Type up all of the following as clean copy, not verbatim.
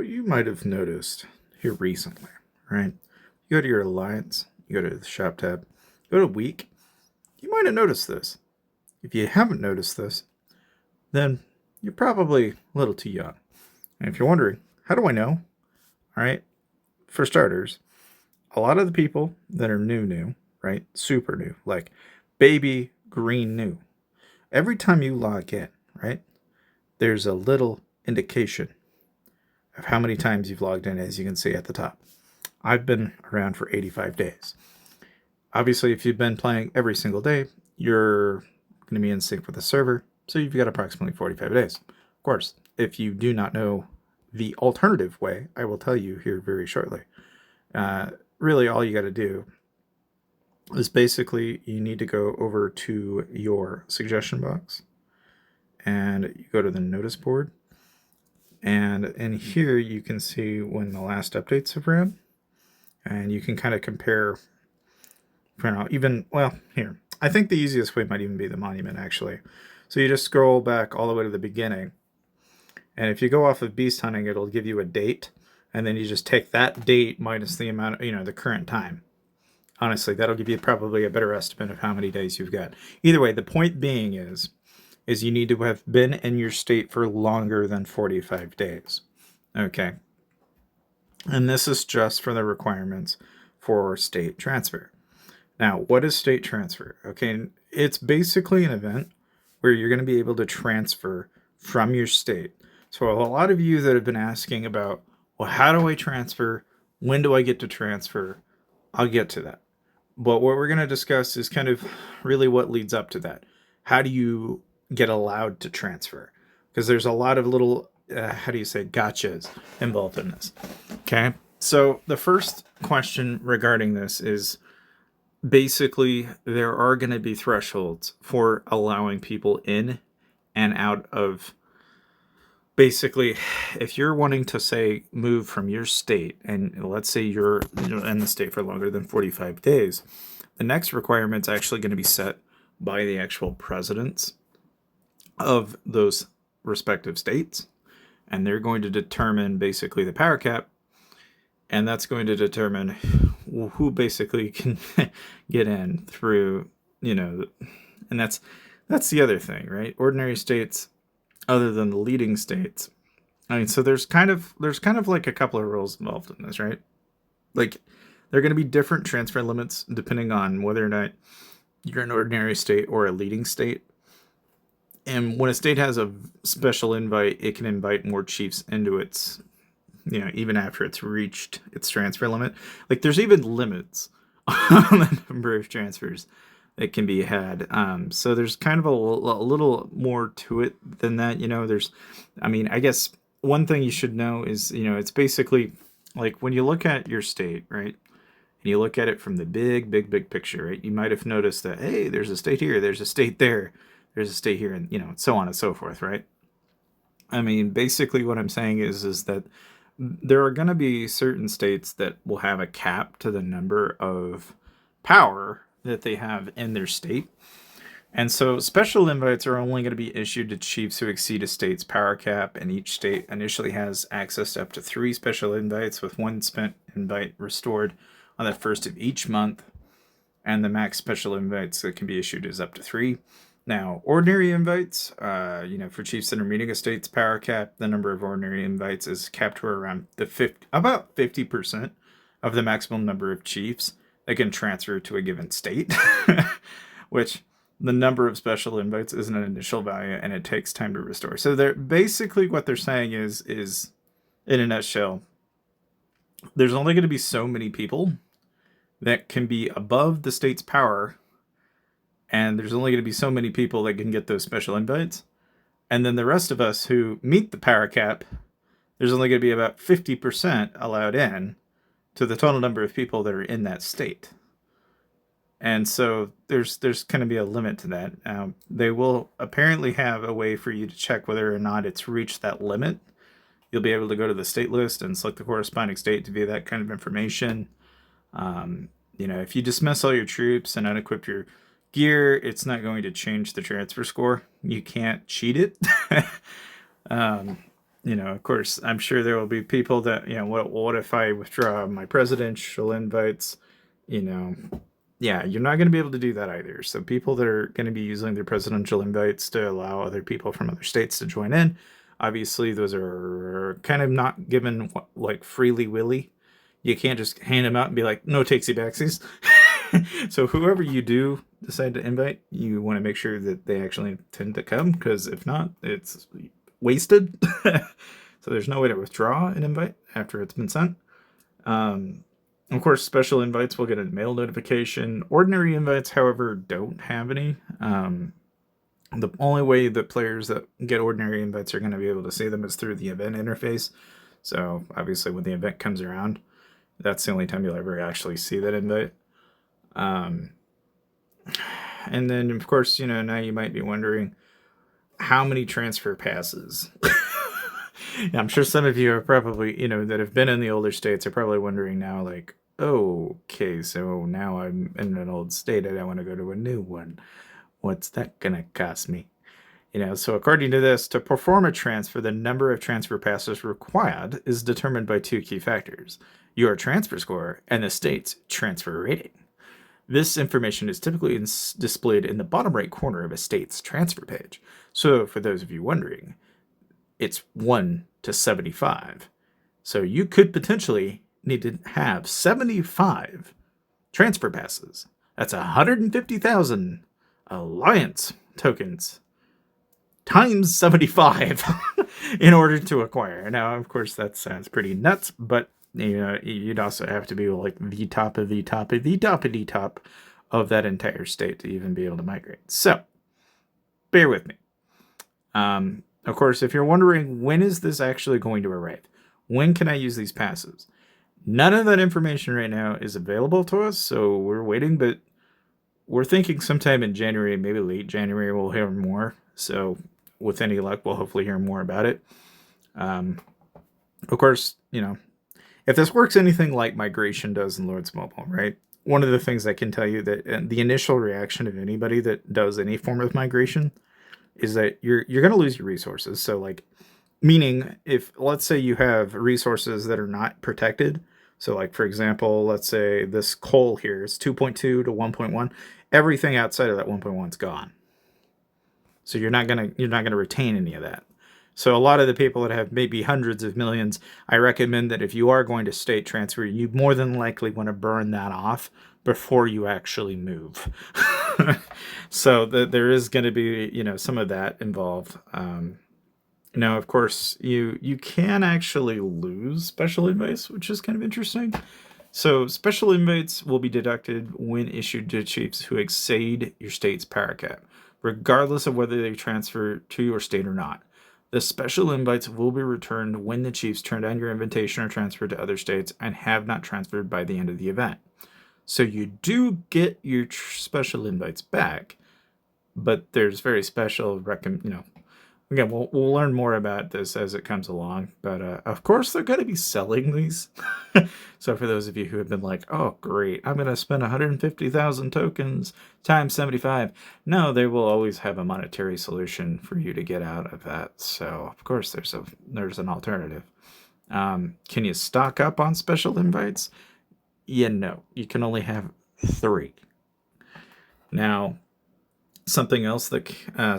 you might have noticed here recently, right? You go to your alliance, you go to the shop tab, go to week. You might have noticed this. If you haven't noticed this, then you're probably a little too young. And if you're wondering, how do I know? All right, for starters, a lot of the people that are new, right? Super new, like baby green new. Every time you log in, right? There's a little indication of how many times you've logged in, as you can see at the top. I've been around for 85 days. Obviously, if you've been playing every single day, you're going to be in sync with the server, so you've got approximately 45 days. Of course, if you do not know the alternative way, I will tell you here very shortly. Really, all you got to do is basically you need to go over to your suggestion box and you go to the notice board. And in here, you can see when the last updates have ran. And you can kind of compare, here. I think the easiest way might even be the monument, actually. So you just scroll back all the way to the beginning. And if you go off of beast hunting, it'll give you a date. And then you just take that date minus the amount of, the current time. Honestly, that'll give you probably a better estimate of how many days you've got. Either way, the point being is you need to have been in your state for longer than 45 days. Okay. And this is just for the requirements for state transfer. Now, what is state transfer? Okay, it's basically an event where you're going to be able to transfer from your state. So a lot of you that have been asking about, well, how do I transfer? When do I get to transfer? I'll get to that. But what we're going to discuss is kind of really what leads up to that. How do you get allowed to transfer? Because there's a lot of little, gotchas involved in this. Okay, so the first question regarding this is basically there are going to be thresholds for allowing people in and out of. Basically, if you're wanting to, say, move from your state, and let's say you're in the state for longer than 45 days, the next requirement's actually going to be set by the actual presidents of those respective states, and they're going to determine basically the power cap, and that's going to determine who basically can get in through, and that's the other thing, right? Ordinary states, other than the leading states. I mean, so there's kind of like a couple of rules involved in this, right? Like, there are going to be different transfer limits depending on whether or not you're an ordinary state or a leading state. And when a state has a special invite, it can invite more chiefs into its, even after it's reached its transfer limit. Like, there's even limits on the number of transfers that can be had. So there's kind of a little more to it than that. I guess one thing you should know is, it's basically like when you look at your state, right? And you look at it from the big picture, right? You might have noticed that, hey, there's a state here, there's a state there, there's a state here, and, so on and so forth, right? I mean, basically what I'm saying is that there are going to be certain states that will have a cap to the number of power that they have in their state. And so special invites are only going to be issued to chiefs who exceed a state's power cap, and each state initially has access to up to 3 special invites, with 1 spent invite restored on the first of each month, and the max special invites that can be issued is up to 3. Now, ordinary invites, for chiefs that are meeting a state's power cap, the number of ordinary invites is capped to around about 50% of the maximum number of chiefs that can transfer to a given state, which the number of special invites is an initial value and it takes time to restore. So they're basically what they're saying is in a nutshell, there's only going to be so many people that can be above the state's power, and there's only going to be so many people that can get those special invites. And then the rest of us who meet the power cap, there's only going to be about 50% allowed in to the total number of people that are in that state. And so there's going to be a limit to that. They will apparently have a way for you to check whether or not it's reached that limit. You'll be able to go to the state list and select the corresponding state to view that kind of information. If you dismiss all your troops and unequip your gear, it's not going to change the transfer score. You can't cheat it. Of course, I'm sure there will be people that, what if I withdraw my presidential invites? You know, yeah, you're not going to be able to do that either. So people that are going to be using their presidential invites to allow other people from other states to join in, obviously those are kind of not given like freely willy. You can't just hand them out and be like, no takesy backsies. So whoever you do decide to invite, you want to make sure that they actually intend to come, because if not, it's wasted. So there's no way to withdraw an invite after it's been sent. Of course, special invites will get a mail notification. Ordinary invites, however, don't have any. The only way that players that get ordinary invites are going to be able to see them is through the event interface. So obviously when the event comes around, that's the only time you'll ever actually see that invite. And then, of course, now you might be wondering how many transfer passes. I'm sure some of you are probably, that have been in the older states are probably wondering now, like, oh, okay, so now I'm in an old state and I want to go to a new one. What's that going to cost me? So according to this, to perform a transfer, the number of transfer passes required is determined by two key factors: your transfer score and the state's transfer rating. This information is typically displayed in the bottom right corner of a state's transfer page. So for those of you wondering, it's 1 to 75. So you could potentially need to have 75 transfer passes. That's 150,000 alliance tokens times 75 in order to acquire. Now, of course, that sounds pretty nuts, but you'd also have to be like the top of the top of the top of the top of that entire state to even be able to migrate. So, bear with me. Of course, if you're wondering, when is this actually going to arrive? When can I use these passes? None of that information right now is available to us, so we're waiting, but we're thinking sometime in January, maybe late January, we'll hear more. So with any luck, we'll hopefully hear more about it. Of course, if this works anything like migration does in Lords Mobile, right? One of the things I can tell you that the initial reaction of anybody that does any form of migration is that you're going to lose your resources. So like, meaning if, let's say you have resources that are not protected. So like, for example, let's say this coal here is 2.2 to 1.1. Everything outside of that 1.1 is gone. So you're not going to retain any of that. So a lot of the people that have maybe hundreds of millions, I recommend that if you are going to state transfer, you more than likely want to burn that off before you actually move. So there is going to be, some of that involved. Now, of course, you can actually lose special invites, which is kind of interesting. So special invites will be deducted when issued to chiefs who exceed your state's power cap, regardless of whether they transfer to your state or not. The special invites will be returned when the chiefs turn down your invitation or transfer to other states and have not transferred by the end of the event. So you do get your special invites back, but there's very special again, we'll learn more about this as it comes along, but of course they're going to be selling these. So for those of you who have been like, oh great, I'm going to spend 150,000 tokens times 75. No, they will always have a monetary solution for you to get out of that. So of course there's an alternative. Can you stock up on special invites? Yeah, no, you can only have 3. Now, something else that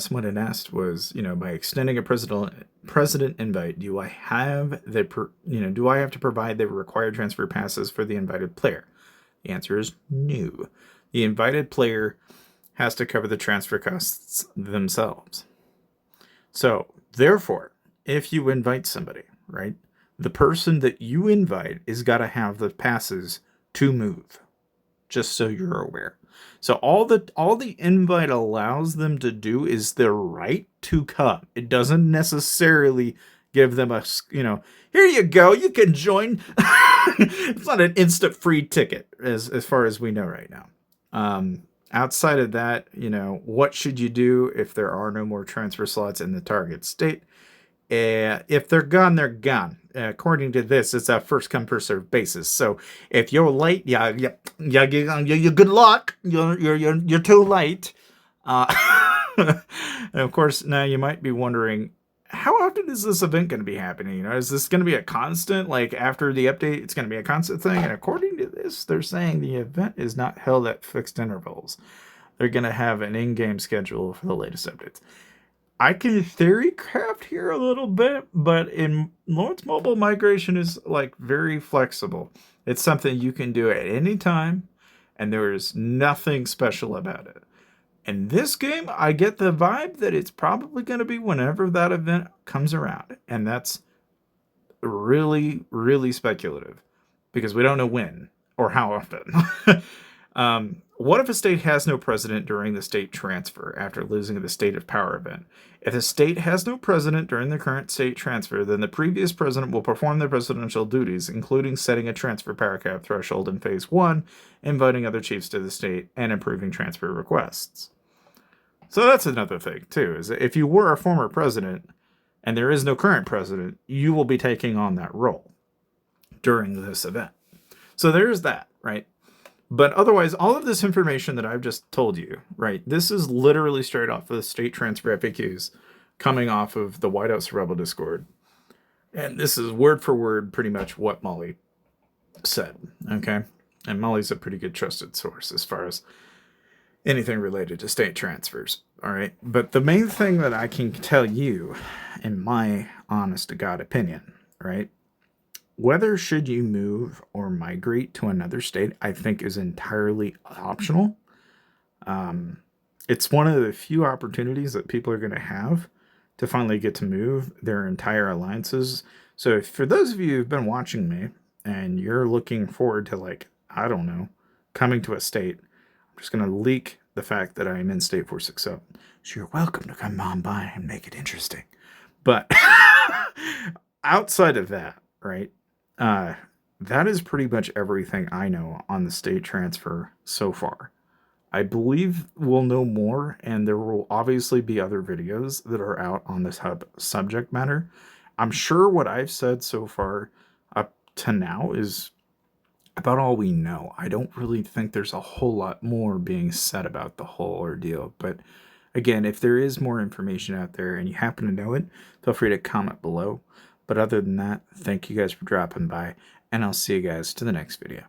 someone had asked was, by extending a president invite, do I have to provide the required transfer passes for the invited player? The answer is no. The invited player has to cover the transfer costs themselves. So, therefore, if you invite somebody, right, the person that you invite is got to have the passes to move, just so you're aware. So all the invite allows them to do is their right to come. It doesn't necessarily give them a, here you go, you can join. It's not an instant free ticket as far as we know right now. Outside of that, what should you do if there are no more transfer slots in the target state? If they're gone, they're gone. According to this, it's a first come first served basis. So if you're late, yeah, you good luck. You're too late. And of course, now you might be wondering, how often is this event going to be happening? You know, is this going to be a constant? Like after the update, it's going to be a constant thing. And according to this, they're saying the event is not held at fixed intervals. They're going to have an in-game schedule for the latest updates. I can theory craft here a little bit, but in Lawrence Mobile, migration is like very flexible. It's something you can do at any time, and there is nothing special about it. In this game, I get the vibe that it's probably going to be whenever that event comes around, and that's really, really speculative because we don't know when or how often. What if a state has no president during the state transfer after losing the state of power event? If a state has no president during the current state transfer, then the previous president will perform their presidential duties, including setting a transfer power cap threshold in phase 1, inviting other chiefs to the state, and approving transfer requests. So that's another thing, too, is that if you were a former president and there is no current president, you will be taking on that role during this event. So there's that, right? But otherwise, all of this information that I've just told you, right, this is literally straight off of the state transfer FAQs coming off of the Whiteout Survival Discord. And this is word for word pretty much what Molly said, okay? And Molly's a pretty good trusted source as far as anything related to state transfers, all right? But the main thing that I can tell you, in my honest-to-God opinion, right, whether should you move or migrate to another state, I think is entirely optional. It's one of the few opportunities that people are going to have to finally get to move their entire alliances. So if, for those of you who've been watching me and you're looking forward to, like, I don't know, coming to a state, I'm just going to leak the fact that I am in State 460. So you're welcome to come on by and make it interesting. But outside of that, right? That is pretty much everything I know on the state transfer so far. I believe we'll know more, and there will obviously be other videos that are out on this subject matter. I'm sure what I've said so far up to now is about all we know. I don't really think there's a whole lot more being said about the whole ordeal, but again, if there is more information out there and you happen to know it, feel free to comment below. But other than that, thank you guys for dropping by, and I'll see you guys to the next video.